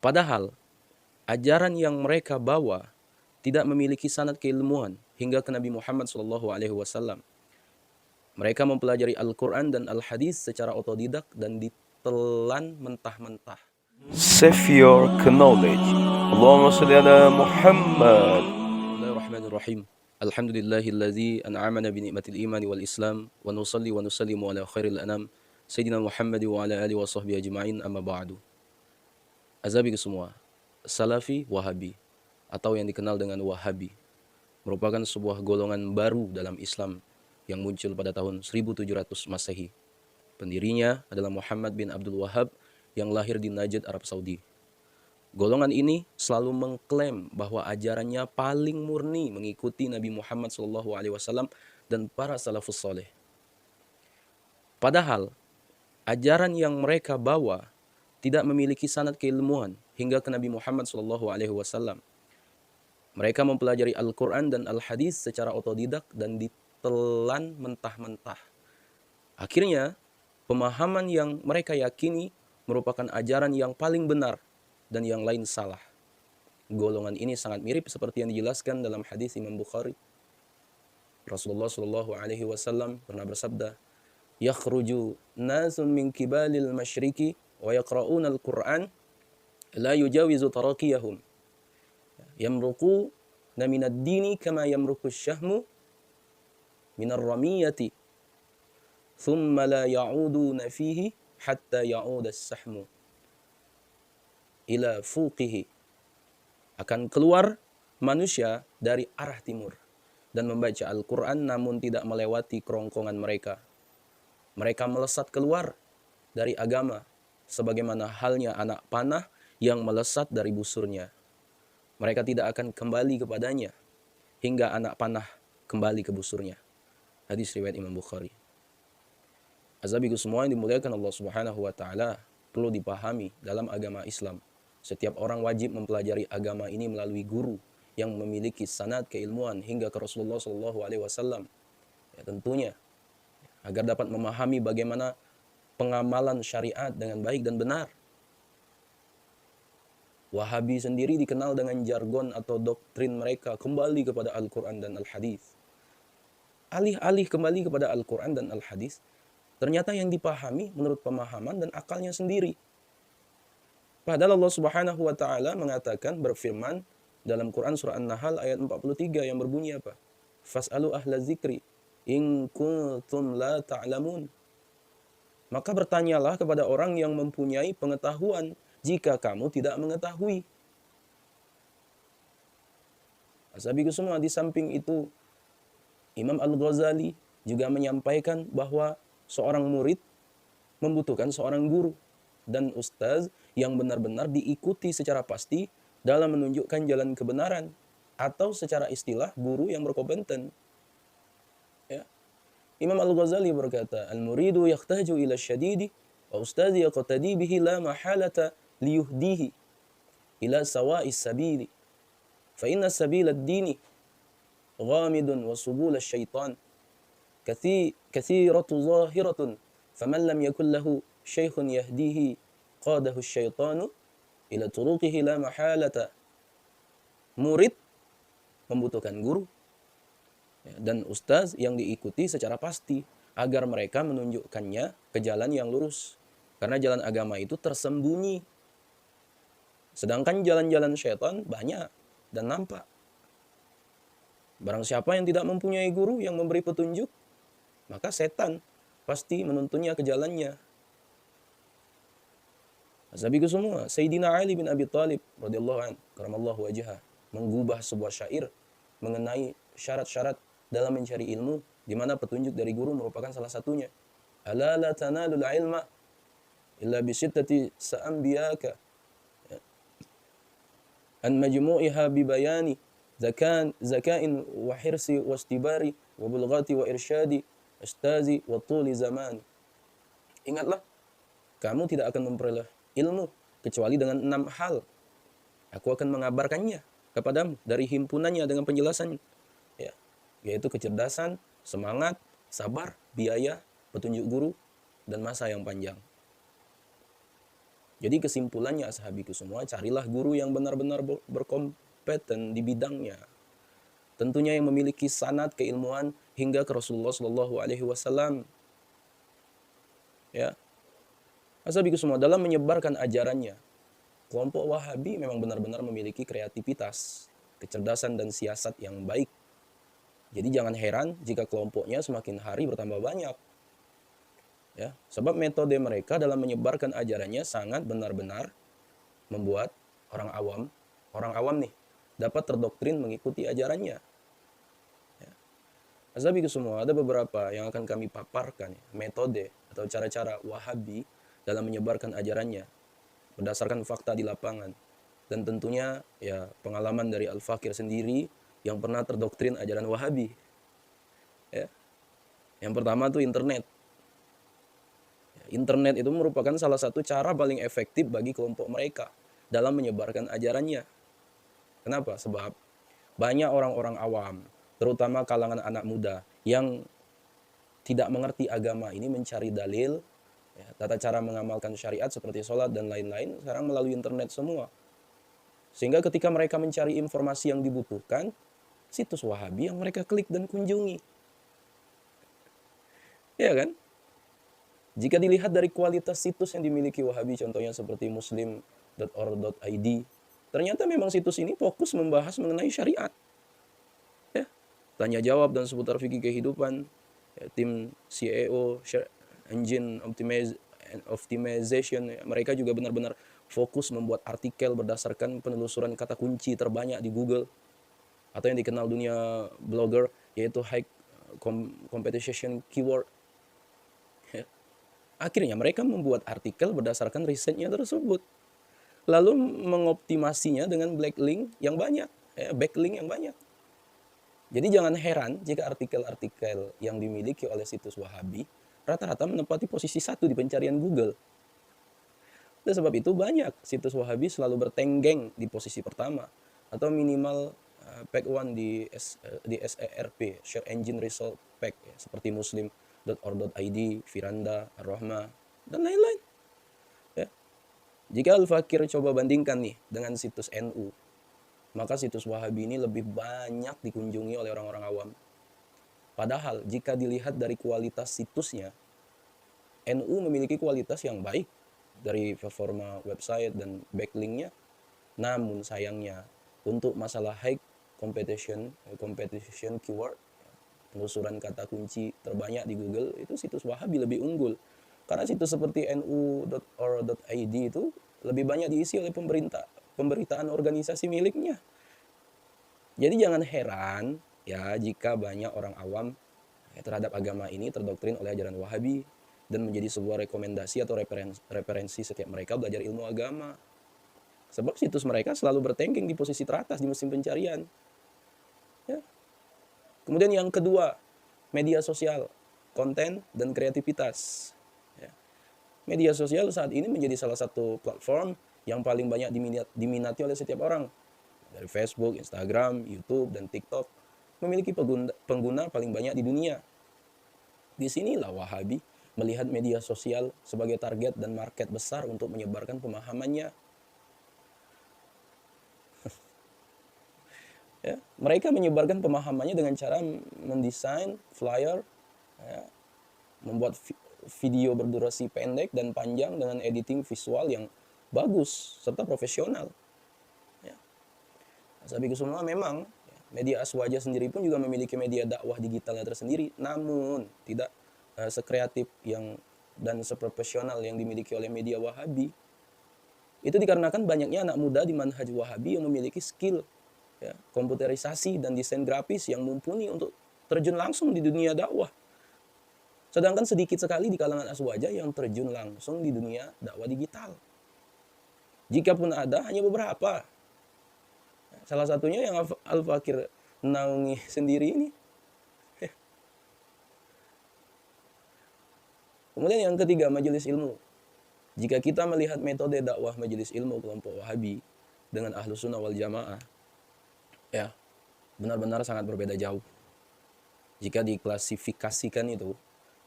Padahal ajaran yang mereka bawa tidak memiliki sanad keilmuan hingga ke Nabi Muhammad SAW. Mereka mempelajari Al-Quran dan Al-Hadis secara otodidak dan ditelan mentah-mentah. Save your knowledge. Allahumma salli ala Muhammad. Bismillahirrahmanirrahim. Alhamdulillahillazi an'amana bi ni'matil imani wal islam wa nusalli wa nusallimu ala khairil anam Sayyidina Muhammad wa ala alihi wa sahbihi ajma'in, amma ba'du. Azabi semua, Salafi Wahabi atau yang dikenal dengan Wahabi merupakan sebuah golongan baru dalam Islam yang muncul pada tahun 1700 Masehi. Pendirinya adalah Muhammad bin Abdul Wahhab yang lahir di Najd, Arab Saudi. Golongan ini selalu mengklaim bahwa ajarannya paling murni mengikuti Nabi Muhammad SAW dan para salafus soleh. Padahal ajaran yang mereka bawa tidak memiliki sanad keilmuan hingga ke Nabi Muhammad SAW. Mereka mempelajari Al-Quran dan Al-Hadis secara otodidak dan ditelan mentah-mentah. Akhirnya, pemahaman yang mereka yakini merupakan ajaran yang paling benar dan yang lain salah. Golongan ini sangat mirip seperti yang dijelaskan dalam hadis Imam Bukhari. Rasulullah SAW pernah bersabda, "Yakhruju nasun min kibalil masyriqi wa yaqra'una al-Qur'an la yujawizu taraqiyahum. Yamruquna minad dini kama yamruqu syahmu minar ramiyati. Thumma la ya'uduna fihi hatta ya'uda as-sahmu ila fuqihi." Akan keluar manusia dari arah timur dan membaca Al-Quran namun tidak melewati kerongkongan mereka. Mereka melesat keluar dari agama sebagaimana halnya anak panah yang melesat dari busurnya. Mereka tidak akan kembali kepadanya hingga anak panah kembali ke busurnya. Hadis riwayat Imam Bukhari. Azabiku semua yang dimuliakan Allah Subhanahu wa taala, perlu dipahami dalam agama Islam. Setiap orang wajib mempelajari agama ini melalui guru yang memiliki sanad keilmuan hingga ke Rasulullah SAW. Ya, tentunya agar dapat memahami bagaimana pengamalan syariat dengan baik dan benar. Wahabi sendiri dikenal dengan jargon atau doktrin mereka kembali kepada Al-Quran dan Al-Hadis. Alih-alih kembali kepada Al-Quran dan Al-Hadis, ternyata yang dipahami menurut pemahaman dan akalnya sendiri. Padahal Allah Subhanahu wa taala mengatakan, berfirman dalam Quran surah An-Nahl ayat 43 yang berbunyi apa? Fas'alu ahla zikri in kuntum la ta'lamun. Maka bertanyalah kepada orang yang mempunyai pengetahuan jika kamu tidak mengetahui. Asabiku semua, di samping itu Imam Al-Ghazali juga menyampaikan bahwa seorang murid membutuhkan seorang guru dan ustaz yang benar-benar diikuti secara pasti dalam menunjukkan jalan kebenaran, atau secara istilah guru yang berkompeten. Ya. Imam Al-Ghazali berkata, "Al-muridu yahtaju ila syadidi wa ustazi yaqtadi bihi la mahalata liyuhdihi ila sawa'is sabili. Fa inna sabila ad-dini ghamidun wa subul asy-syaitan kathiratu zahiratun faman lam yakul lahu syaikhun yahdihi qadahu asy-syaitanu ila turuqihi la mahalata." Murid membutuhkan guru dan ustaz yang diikuti secara pasti agar mereka menunjukkannya ke jalan yang lurus. Karena jalan agama itu tersembunyi. Sedangkan jalan-jalan syaitan banyak dan nampak. Barang siapa yang tidak mempunyai guru yang memberi petunjuk, maka setan pasti menuntunnya ke jalannya. Asabiku semua, Sayyidina Ali bin Abi Thalib radhiyallahu anhu karamallahu wajhah menggubah sebuah syair mengenai syarat-syarat dalam mencari ilmu, di mana petunjuk dari guru merupakan salah satunya. Ala la tanalul ilma illa bi sittati sa'ambiyaka an majmu'iha bi bayani zakain wa hirsi wa istibari wa bulghati wa irsyadi ustazi wa tuli zamani. Ingatlah, kamu tidak akan memperoleh ilmu kecuali dengan 6 hal. Aku akan mengabarkannya kepadamu dari himpunannya dengan penjelasan, ya, yaitu kecerdasan, semangat, sabar, biaya, petunjuk guru, dan masa yang panjang. Jadi kesimpulannya ashabiku semua, carilah guru yang benar-benar berkompeten di bidangnya. Tentunya yang memiliki sanad keilmuan hingga ke Rasulullah Shallallahu Alaihi Wasallam. Ya, ashabiku semua, dalam menyebarkan ajarannya, kelompok Wahabi memang benar-benar memiliki kreativitas, kecerdasan dan siasat yang baik. Jadi jangan heran jika kelompoknya semakin hari bertambah banyak. Ya, sebab metode mereka dalam menyebarkan ajarannya sangat benar-benar membuat orang awam nih dapat terdoktrin mengikuti ajarannya. Ya. Ashabiku semua, ada beberapa yang akan kami paparkan metode atau cara-cara Wahabi dalam menyebarkan ajarannya berdasarkan fakta di lapangan, dan tentunya ya pengalaman dari Al-Fakir sendiri yang pernah terdoktrin ajaran Wahabi. Ya. Yang pertama tuh internet. Internet itu merupakan salah satu cara paling efektif bagi kelompok mereka dalam menyebarkan ajarannya. Kenapa? Sebab banyak orang-orang awam, terutama kalangan anak muda yang tidak mengerti agama ini mencari dalil, ya, tata cara mengamalkan syariat seperti sholat dan lain-lain sekarang melalui internet semua. Sehingga ketika mereka mencari informasi yang dibutuhkan, situs Wahabi yang mereka klik dan kunjungi. Ya kan? Jika dilihat dari kualitas situs yang dimiliki Wahabi, contohnya seperti muslim.or.id, ternyata memang situs ini fokus membahas mengenai syariat. Ya, tanya jawab dan seputar fikih kehidupan, ya, tim SEO, Engine Optimization, ya, mereka juga benar-benar fokus membuat artikel berdasarkan penelusuran kata kunci terbanyak di Google, atau yang dikenal dunia blogger, yaitu high competition keyword. Akhirnya mereka membuat artikel berdasarkan risetnya tersebut, lalu mengoptimasinya dengan backlink yang banyak, backlink yang banyak. Jadi jangan heran jika artikel-artikel yang dimiliki oleh situs Wahabi rata-rata menempati posisi 1 di pencarian Google. Dan sebab itu banyak situs Wahabi selalu bertenggeng di posisi pertama atau minimal pack 1 di SERP, Search Engine Result Pack, ya, seperti muslim.or.id, Firanda, Ar-Rahmah, dan lain-lain. Ya. Jika Al-Fakir coba bandingkan nih dengan situs NU, maka situs Wahabi ini lebih banyak dikunjungi oleh orang-orang awam. Padahal jika dilihat dari kualitas situsnya, NU memiliki kualitas yang baik dari performa website dan backlinknya. Namun sayangnya untuk masalah high competition keyword, penelusuran kata kunci terbanyak di Google, itu situs Wahabi lebih unggul. Karena situs seperti nu.or.id itu lebih banyak diisi oleh pemberitaan organisasi miliknya. Jadi jangan heran ya jika banyak orang awam terhadap agama ini terdoktrin oleh ajaran Wahabi dan menjadi sebuah rekomendasi atau referensi setiap mereka belajar ilmu agama. Sebab situs mereka selalu bertengking di posisi teratas di mesin pencarian. Ya. Kemudian yang kedua, media sosial, konten dan kreativitas. Ya. Media sosial saat ini menjadi salah satu platform yang paling banyak diminati oleh setiap orang. Dari Facebook, Instagram, YouTube, dan TikTok memiliki pengguna paling banyak di dunia. Disinilah Wahabi melihat media sosial sebagai target dan market besar untuk menyebarkan pemahamannya. Ya, mereka menyebarkan pemahamannya dengan cara mendesain flyer, ya, membuat video berdurasi pendek dan panjang dengan editing visual yang bagus serta profesional. Ya. Ashabiku semua, memang media Aswaja sendiri pun juga memiliki media dakwah digitalnya tersendiri, namun tidak sekreatif dan seprofesional yang dimiliki oleh media Wahabi. Itu dikarenakan banyaknya anak muda di manhaj Wahabi yang memiliki skill, ya, komputerisasi dan desain grafis yang mumpuni untuk terjun langsung di dunia dakwah. Sedangkan sedikit sekali di kalangan Aswaja yang terjun langsung di dunia dakwah digital. Jika pun ada, hanya beberapa. Salah satunya yang Al-Fakir naungi sendiri ini. Kemudian yang ketiga, majelis ilmu. Jika kita melihat metode dakwah majelis ilmu kelompok Wahabi dengan Ahlus Sunnah wal Jamaah, ya, benar-benar sangat berbeda jauh. Jika diklasifikasikan itu,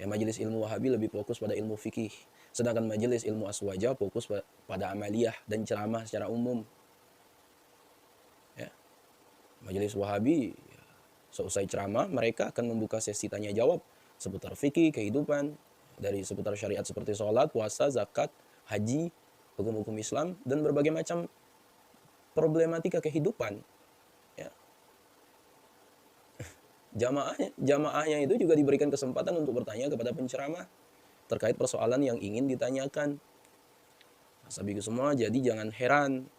ya, majelis ilmu Wahabi lebih fokus pada ilmu fikih, Sedangkan majelis ilmu aswaja fokus pada amaliyah dan ceramah secara umum. Ya. Majelis Wahabi, seusai ceramah mereka akan membuka sesi tanya jawab seputar fikih, kehidupan, dari seputar syariat seperti sholat, puasa, zakat, haji, hukum-hukum Islam, dan berbagai macam problematika kehidupan. Ya. Jamaahnya itu juga diberikan kesempatan untuk bertanya kepada penceramah terkait persoalan yang ingin ditanyakan. Sabi semua, jadi jangan heran,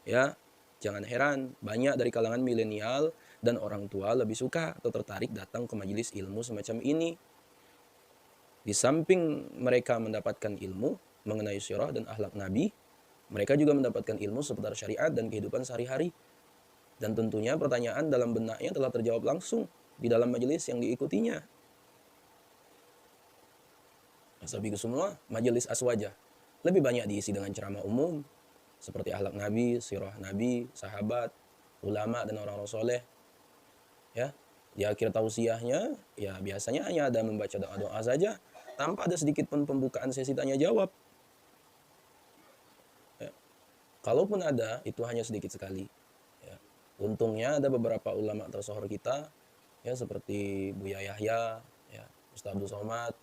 ya, jangan heran banyak dari kalangan milenial dan orang tua lebih suka atau tertarik datang ke majelis ilmu semacam ini. Di samping mereka mendapatkan ilmu mengenai sirah dan akhlak Nabi, mereka juga mendapatkan ilmu seputar syariat dan kehidupan sehari-hari. Dan tentunya pertanyaan dalam benaknya telah terjawab langsung di dalam majelis yang diikutinya. Sabi semua, majelis aswaja lebih banyak diisi dengan ceramah umum seperti akhlak Nabi, sirah Nabi, sahabat, ulama dan orang-orang soleh. Ya, di akhir tausiahnya, ya biasanya hanya ada membaca doa-doa saja tanpa ada sedikit pun pembukaan sesi tanya jawab. Ya. Kalaupun ada, itu hanya sedikit sekali. Ya. Untungnya ada beberapa ulama tersohor kita, ya seperti Buya Yahya, ya, Ustaz Abdul Somad,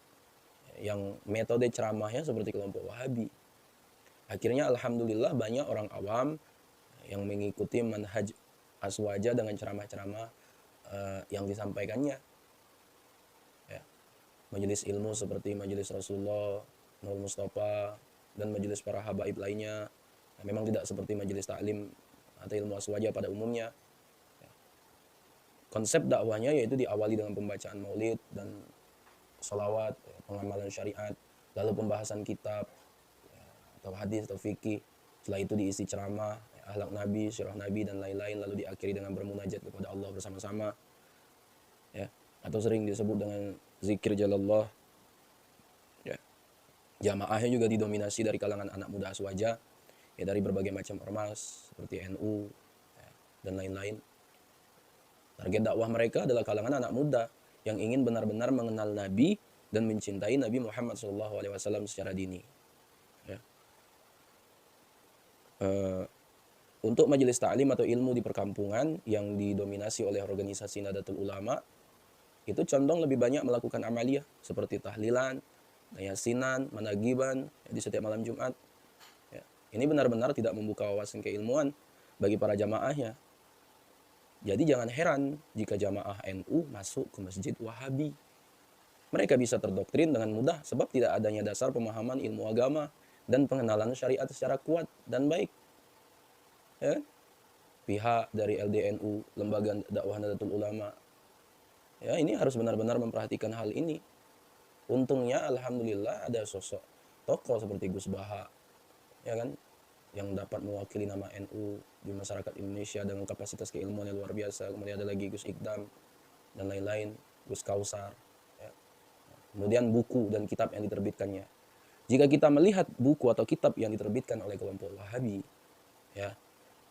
yang metode ceramahnya seperti kelompok Wahabi. Akhirnya alhamdulillah banyak orang awam yang mengikuti manhaj aswaja dengan ceramah-ceramah yang disampaikannya. Ya. Majelis ilmu seperti majelis Rasulullah, Nur Mustafa, dan majelis para habaib lainnya, memang tidak seperti majelis taklim atau ilmu aswaja pada umumnya. Ya. Konsep dakwahnya yaitu diawali dengan pembacaan maulid dan sholawat, pengamalan syariat, lalu pembahasan kitab, atau hadis atau fikih. Setelah itu diisi ceramah, akhlak Nabi, sirah Nabi dan lain-lain, lalu diakhiri dengan bermunajat kepada Allah bersama-sama. Ya, atau sering disebut dengan zikir jalallah. Ya. Jamaahnya juga didominasi dari kalangan anak muda aswaja, ya dari berbagai macam ormas seperti NU, ya, dan lain-lain. Target dakwah mereka adalah kalangan anak muda yang ingin benar-benar mengenal Nabi dan mencintai Nabi Muhammad SAW secara dini. Ya. Untuk majelis ta'lim atau ilmu di perkampungan yang didominasi oleh organisasi Nahdlatul Ulama, itu condong lebih banyak melakukan amaliyah seperti tahlilan, yasinan, managiban, ya, di setiap malam Jumat. Ya. Ini benar-benar tidak membuka wawasan keilmuan bagi para jamaahnya. Jadi jangan heran jika jamaah NU masuk ke masjid Wahabi. Mereka bisa terdoktrin dengan mudah sebab tidak adanya dasar pemahaman ilmu agama dan pengenalan syariat secara kuat dan baik. Ya. Pihak dari LDNU, Lembaga Dakwah Nahdlatul Ulama, ya ini harus benar-benar memperhatikan hal ini. Untungnya alhamdulillah ada sosok tokoh seperti Gus Baha, ya kan, yang dapat mewakili nama NU di masyarakat Indonesia dengan kapasitas keilmuan yang luar biasa. Kemudian ada lagi Gus Ikdam dan lain-lain, Gus Kausar. Ya. Kemudian buku dan kitab yang diterbitkannya. Jika kita melihat buku atau kitab yang diterbitkan oleh kelompok Wahabi, ya,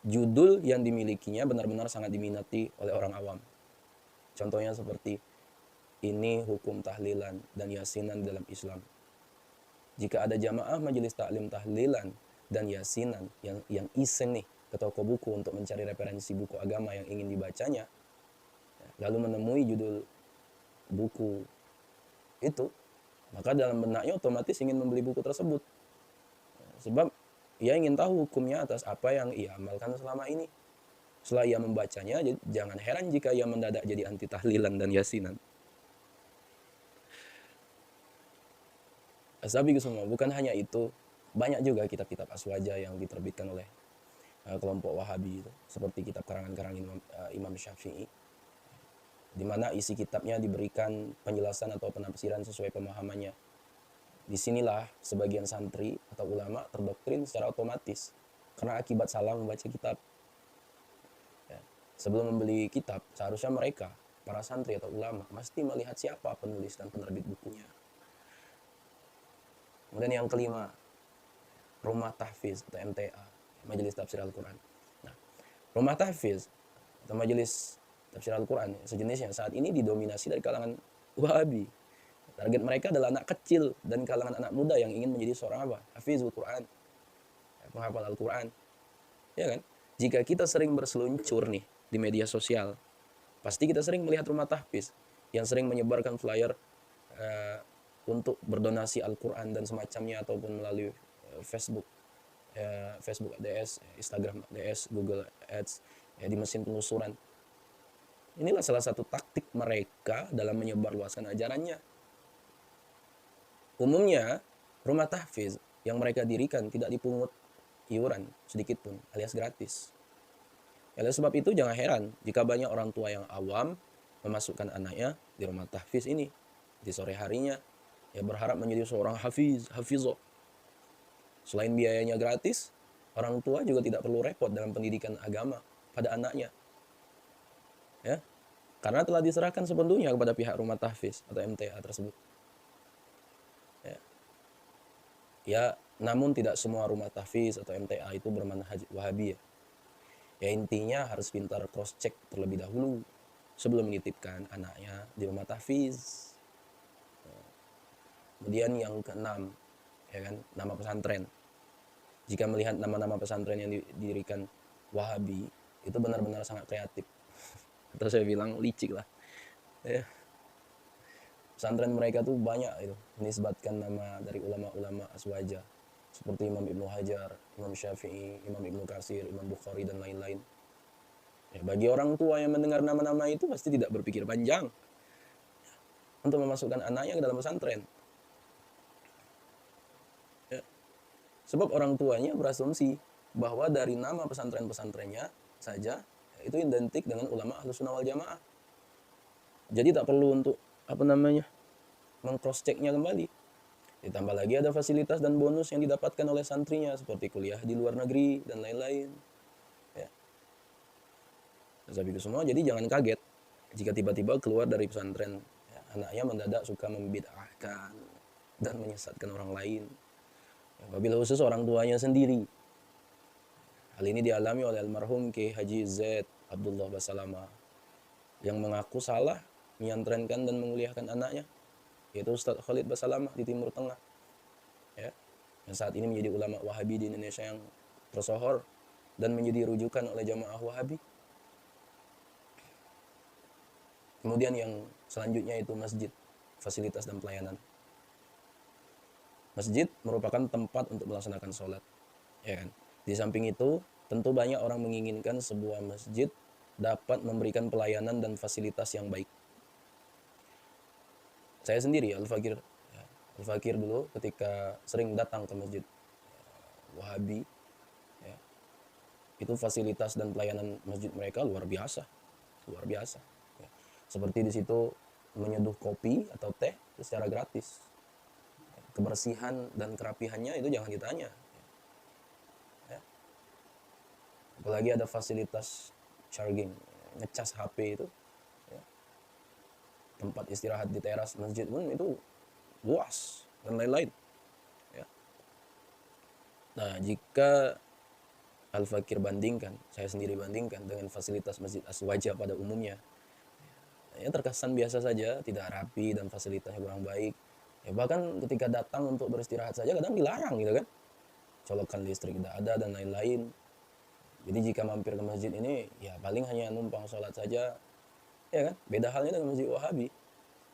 judul yang dimilikinya benar-benar sangat diminati oleh orang awam. Contohnya seperti ini hukum tahlilan dan yasinan dalam Islam. Jika ada jamaah majelis taklim tahlilan dan yasinan yang iseng nih ke toko buku untuk mencari referensi buku agama yang ingin dibacanya, lalu menemui judul buku itu, maka dalam benaknya otomatis ingin membeli buku tersebut. Sebab ia ingin tahu hukumnya atas apa yang ia amalkan selama ini. Setelah ia membacanya, jangan heran jika ia mendadak jadi anti tahlilan dan yasinan. Sabi semua, bukan hanya itu, banyak juga kitab-kitab aswaja yang diterbitkan oleh kelompok Wahabi itu, seperti kitab karangan-karangan Imam Syafi'i, di mana isi kitabnya diberikan penjelasan atau penafsiran sesuai pemahamannya. Disinilah sebagian santri atau ulama terdoktrin secara otomatis karena akibat salah membaca kitab. Ya. Sebelum membeli kitab, seharusnya mereka, para santri atau ulama, mesti melihat siapa penulis dan penerbit bukunya. Kemudian yang kelima, Rumah Tahfiz atau MTA, Majelis Tafsir Al-Quran. Nah, Rumah Tahfiz atau Majelis Tafsir Al-Quran sejenisnya saat ini didominasi dari kalangan Wahabi. Target mereka adalah anak kecil dan kalangan anak muda yang ingin menjadi seorang apa? Hafizul Quran, penghafal Al-Quran. Ya kan? Jika kita sering berseluncur nih di media sosial, pasti kita sering melihat rumah tahfiz yang sering menyebarkan flyer untuk berdonasi Al-Quran dan semacamnya, ataupun melalui Facebook, Facebook ADS, Instagram ADS, Google Ads, ya, di mesin penelusuran. Inilah salah satu taktik mereka dalam menyebarluaskan ajarannya. Umumnya, rumah tahfiz yang mereka dirikan tidak dipungut iuran sedikit pun, alias gratis. Oleh sebab itu jangan heran jika banyak orang tua yang awam memasukkan anaknya di rumah tahfiz ini di sore harinya, ya berharap menjadi seorang hafizoh. Selain biayanya gratis, orang tua juga tidak perlu repot dalam pendidikan agama pada anaknya. Ya, karena telah diserahkan sepenuhnya kepada pihak rumah tahfiz atau MTA tersebut. Ya, namun tidak semua rumah tahfiz atau MTA itu bermanhaj Wahabi ya. Ya intinya harus pintar cross check terlebih dahulu sebelum menitipkan anaknya di rumah tahfiz. Kemudian yang keenam, ya kan, nama pesantren. Jika melihat nama-nama pesantren yang didirikan Wahabi, itu benar-benar sangat kreatif. Atau saya bilang licik lah. Ya. Pesantren mereka tuh banyak itu menisbatkan nama dari ulama-ulama aswaja seperti Imam Ibnu Hajar, Imam Syafi'i, Imam Ibnu Katsir, Imam Bukhari dan lain-lain. Ya, bagi orang tua yang mendengar nama-nama itu pasti tidak berpikir panjang untuk memasukkan anaknya ke dalam pesantren. Ya. Sebab orang tuanya berasumsi bahwa dari nama pesantren-pesantrennya saja itu identik dengan ulama Ahlussunnah wal Jamaah. Jadi tak perlu untuk meng-cross checknya kembali. Ditambah lagi ada fasilitas dan bonus yang didapatkan oleh santrinya seperti kuliah di luar negeri dan lain-lain. Ya. Tapi itu semua, jadi jangan kaget jika tiba-tiba keluar dari pesantren, ya, anaknya mendadak suka membid'ahkan dan menyesatkan orang lain. Ya, wabil khusus orang tuanya sendiri. Hal ini dialami oleh almarhum Kiai Haji Z Abdullah Basalamah yang mengaku salah menyantrenkan dan menguliahkan anaknya, yaitu Ustadz Khalid Basalamah di Timur Tengah, ya, yang saat ini menjadi ulama Wahabi di Indonesia yang tersohor dan menjadi rujukan oleh jamaah Wahabi. Kemudian yang selanjutnya itu masjid, fasilitas dan pelayanan. Masjid merupakan tempat untuk melaksanakan sholat, ya kan. Di samping itu, tentu banyak orang menginginkan sebuah masjid dapat memberikan pelayanan dan fasilitas yang baik. Saya sendiri Al-Fakir dulu ketika sering datang ke masjid Wahabi, ya, itu fasilitas dan pelayanan masjid mereka luar biasa. Ya. Seperti di situ menyeduh kopi atau teh secara gratis. Kebersihan dan kerapihannya itu jangan ditanya. Ya. Apalagi ada fasilitas charging, ngecas HP itu. Tempat istirahat di teras masjid pun itu luas dan lain-lain. Ya. Nah, jika Al-Fakir bandingkan, saya sendiri bandingkan dengan fasilitas masjid aswaja pada umumnya, ya terkesan biasa saja, tidak rapi dan fasilitasnya kurang baik. Ya, bahkan ketika datang untuk beristirahat saja kadang dilarang gitu kan. Colokan listrik tidak ada dan lain-lain. Jadi jika mampir ke masjid ini, ya paling hanya numpang sholat saja. Ya kan? Beda halnya dengan masjid Wahabi.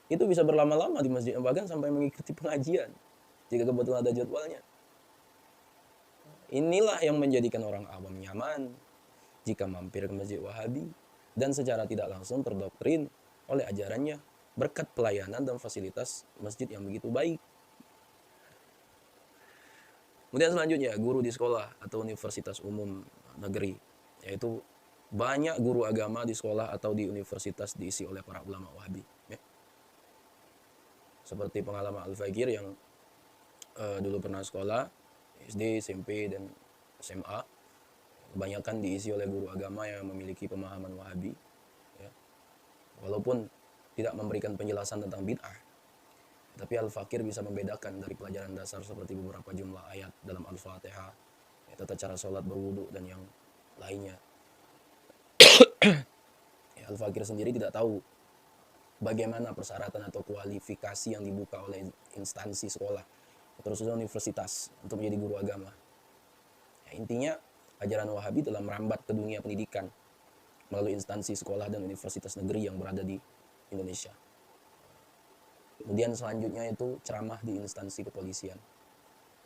Itu bisa berlama-lama di masjid, bahkan sampai mengikuti pengajian jika kebetulan ada jadwalnya. Inilah yang menjadikan orang awam nyaman jika mampir ke masjid Wahabi dan secara tidak langsung terdoktrin oleh ajarannya berkat pelayanan dan fasilitas masjid yang begitu baik. Kemudian selanjutnya, guru di sekolah atau universitas umum negeri, yaitu banyak guru agama di sekolah atau di universitas diisi oleh para ulama Wahabi. Ya. Seperti pengalaman Al-Fakir yang dulu pernah sekolah SD, SMP, dan SMA, kebanyakan diisi oleh guru agama yang memiliki pemahaman Wahabi. Ya. Walaupun tidak memberikan penjelasan tentang bid'ah, tapi Al-Fakir bisa membedakan dari pelajaran dasar seperti beberapa jumlah ayat dalam Al-Fatihah, tata cara sholat, berwudu, dan yang lainnya. Ya, Al-Fakir sendiri tidak tahu bagaimana persyaratan atau kualifikasi yang dibuka oleh instansi sekolah, terutama universitas untuk menjadi guru agama. Ya, intinya ajaran Wahabi telah merambat ke dunia pendidikan melalui instansi sekolah dan universitas negeri yang berada di Indonesia. Kemudian selanjutnya itu ceramah di instansi kepolisian.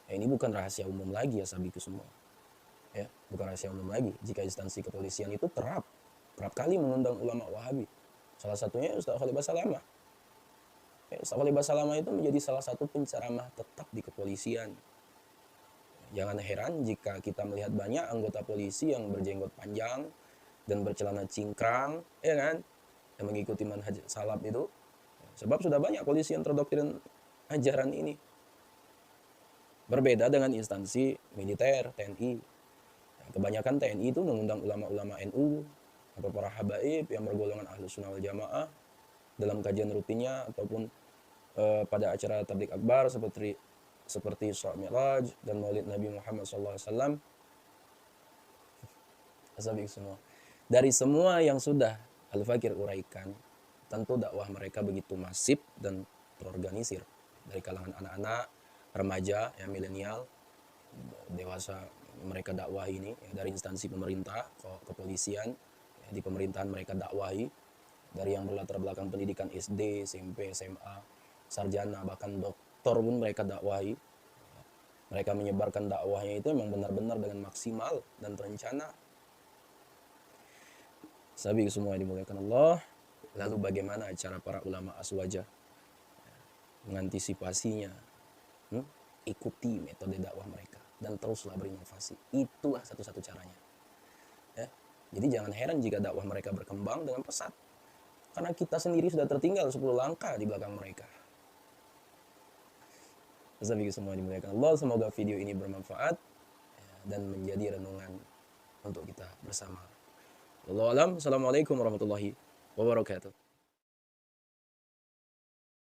Ya, ini bukan rahasia umum lagi ya sahabatku semua. Ya, bukan rahasia umum lagi jika instansi kepolisian itu kerap kali mengundang ulama Wahabi. Salah satunya Ustaz Khalid Basalamah. Ya, Ustaz Khalid Basalamah itu menjadi salah satu penceramah tetap di kepolisian. Jangan heran jika kita melihat banyak anggota polisi yang berjenggot panjang dan bercelana cingkrang, ya kan, yang mengikuti manhaj salaf itu. Sebab sudah banyak polisi yang terdoktrin ajaran ini. Berbeda dengan instansi militer, TNI. Kebanyakan TNI itu mengundang ulama-ulama NU atau para habaib yang bergolongan Ahlus Sunnah wal Jamaah dalam kajian rutinnya ataupun pada acara tabligh akbar seperti Isra Mi'raj dan Maulid Nabi Muhammad SAW. Semua. Dari semua yang sudah Al-Fakir uraikan, tentu dakwah mereka begitu masif dan terorganisir dari kalangan anak-anak, remaja, ya milenial, dewasa. Mereka dakwahi ini ya, dari instansi pemerintah, kepolisian, ya, di pemerintahan mereka dakwahi, dari yang berlatar belakang pendidikan SD, SMP, SMA, sarjana, bahkan doktor pun mereka dakwahi. Mereka menyebarkan dakwahnya itu memang benar-benar dengan maksimal dan terencana. Sahabat semua yang dimuliakan Allah. Lalu bagaimana cara para ulama aswaja mengantisipasinya? Ikuti metode dakwah mereka dan teruslah berinovasi. Itulah satu-satu caranya. Ya. Jadi jangan heran jika dakwah mereka berkembang dengan pesat. Karena kita sendiri sudah tertinggal 10 langkah di belakang mereka. Sahabat semua yang dimuliakan Allah, semoga video ini bermanfaat dan menjadi renungan untuk kita bersama. Wallahu a'lam. Assalamualaikum warahmatullahi wabarakatuh.